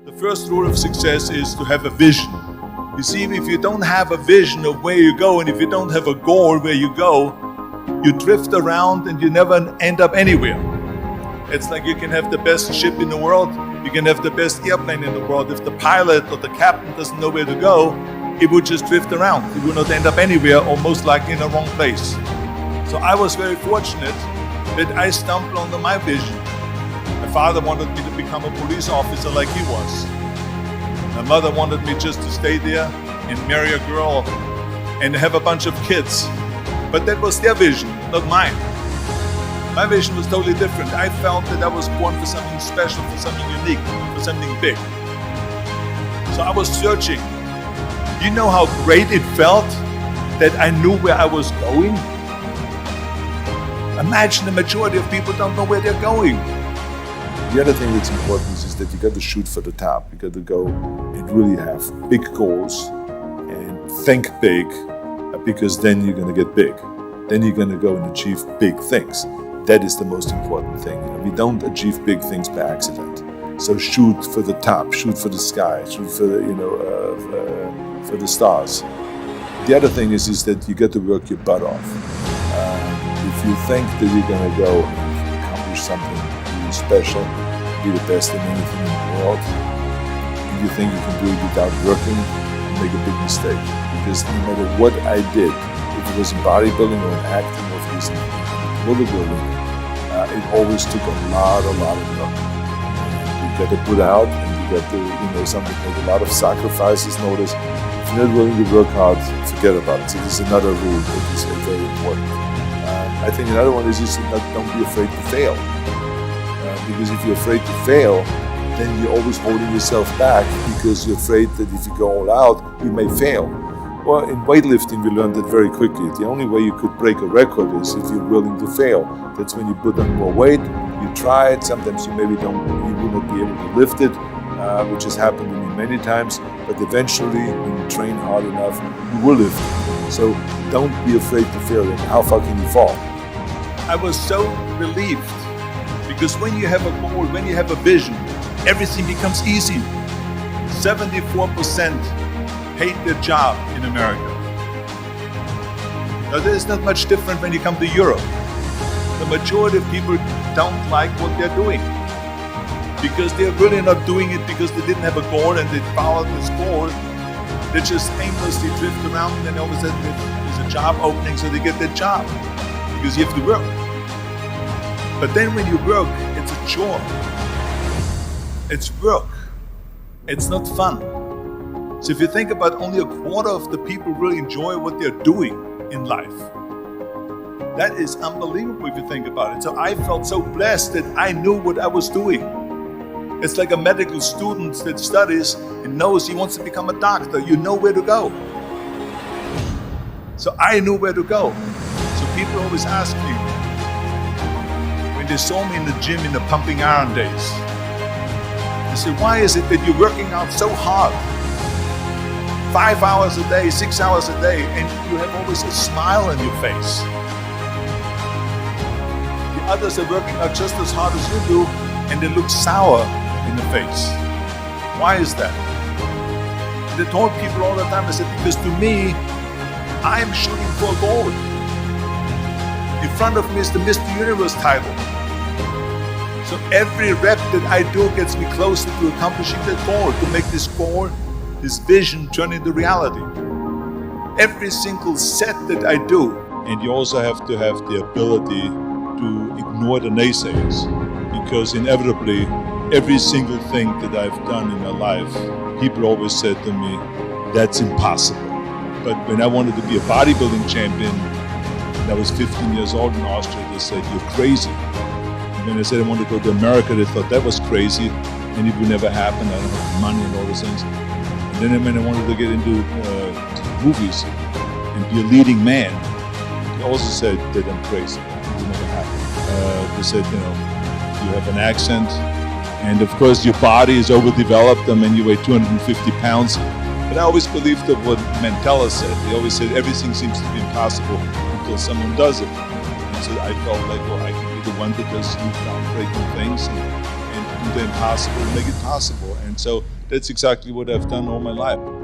The first rule of success is to have a vision. You see, if you don't have a vision of where you go, and if you don't have a goal where you go, you drift around and you never end up anywhere. It's like you can have the best ship in the world, you can have the best airplane in the world. If the pilot or the captain doesn't know where to go, it would just drift around. It would not end up anywhere, or most likely in the wrong place. So I was very fortunate that I stumbled onto my vision. My father wanted me to become a police officer like he was. My mother wanted me just to stay there and marry a girl and have a bunch of kids. But that was their vision, not mine. My vision was totally different. I felt that I was born for something special, for something unique, for something big. So I was searching. You know how great it felt that I knew where I was going? Imagine the majority of people don't know where they're going. The other thing that's important is that you got to shoot for the top. You got to go and really have big goals and think big, because then you're going to get big. Then you're going to go and achieve big things. That is the most important thing. We don't achieve big things by accident. So shoot for the top, shoot for the sky, shoot for the, for the stars. The other thing is that you got to work your butt off. If you think that you're going to go and accomplish something really special, be the best in anything in the world, and you think you can do it without working, you make a big mistake. Because no matter what I did, if it was in bodybuilding or in acting or if it was in bodybuilding, it always took a lot of work. You got to put out, and you got to, something like a lot of sacrifices. Notice, if you're not willing to work hard, forget about it. So this is another rule that is very important. I think another one is just don't be afraid to fail. Because if you're afraid to fail, then you're always holding yourself back because you're afraid that if you go all out, you may fail. Well, in weightlifting, we learned that very quickly. The only way you could break a record is if you're willing to fail. That's when you put on more weight, you try it. Sometimes you maybe you will not be able to lift it, which has happened to me many times. But eventually, when you train hard enough, you will lift it. So don't be afraid to fail. And how far can you fall? I was so relieved, because when you have a goal, when you have a vision, everything becomes easy. 74% hate their job in America. Now, there is not much different when you come to Europe. The majority of people don't like what they're doing, because they're really not doing it because they didn't have a goal and they followed this goal. They just aimlessly drift around, and then all of a sudden there's a job opening, so they get that job, because you have to work. But then when you work, it's a chore. It's work. It's not fun. So if you think about, only a quarter of the people really enjoy what they're doing in life. That is unbelievable if you think about it. So I felt so blessed that I knew what I was doing. It's like a medical student that studies and knows he wants to become a doctor. You know where to go. So I knew where to go. So people always ask me, when they saw me in the gym in the pumping iron days, they said, why is it that you're working out so hard? 5 hours a day, 6 hours a day, and you have always a smile on your face. The others are working out just as hard as you do, and they look sour in the face. Why is that? And they told people all the time, I said, because to me, I'm shooting for a goal. In front of me is the Mr. Universe title. So every rep that I do gets me closer to accomplishing that goal, to make this goal, this vision, turn into reality. Every single set that I do. And you also have to have the ability to ignore the naysayers, because inevitably, every single thing that I've done in my life, people always said to me, that's impossible. But when I wanted to be a bodybuilding champion, and I was 15 years old in Austria, they said, you're crazy. And when I said I wanted to go to America, they thought that was crazy, and it would never happen. I don't have the money and all those things. And then when I wanted to get into movies and be a leading man, they also said that I'm crazy. It would never happen. They said, you have an accent, and of course your body is overdeveloped. I mean, you weigh 250 pounds. But I always believed that what Mandela said. They always said everything seems to be impossible until someone does it. And so I felt like, well, I can be the one that does new groundbreaking things. And and the impossible, make it possible. And so that's exactly what I've done all my life.